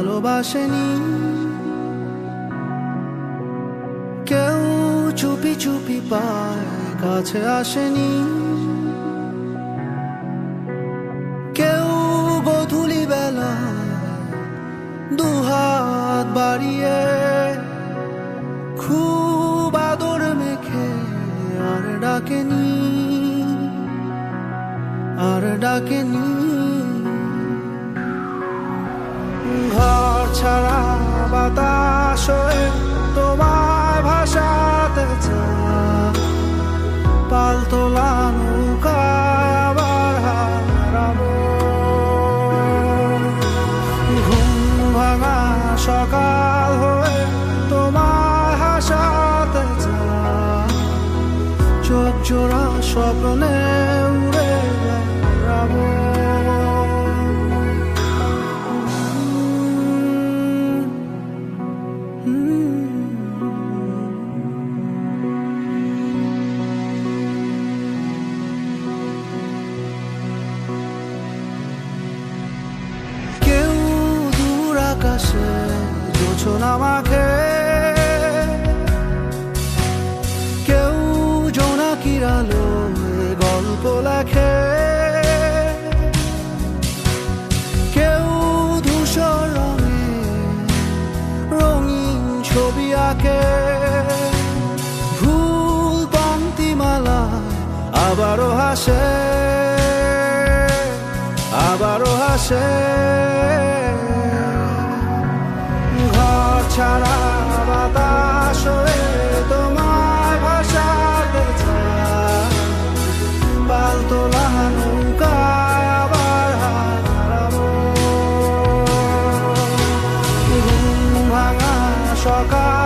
ভালোবাসেনি, কেউ চুপি চুপি পায় কাছে আসেনি, কেউ গোধূলি বেলা দুহাত বাড়িয়ে খুব আদর মেখে আর ডাকেনি, আর ডাকেনি। ঘর ছাড়া বাতাস হয়ে তোমায় ভাসাতে চায়, পালতোলা নৌকায় আবার হারাবো। ঘুম ভাঙা সকাল হয়ে তোমায় হাসাতে চায়, চোখ জোড়া স্বপ্নে উড়ে বেড়াবো। কেউ দূর আকাশে জোছনা মাখে, কেউ জোনাকির আলোয় গল্প লেখে, কেউ ধূসর রঙে রঙিন ছবি আঁকে, ভুল পংক্তিমালায় আবারও হাসে, আবারও হাসে। ঘর ছাড়া বাতাস হয়ে তোমায় ভাসাতে চায়, পালতোলা নৌকায় আবার হারাবো। ঘুম ভাঙা সকাল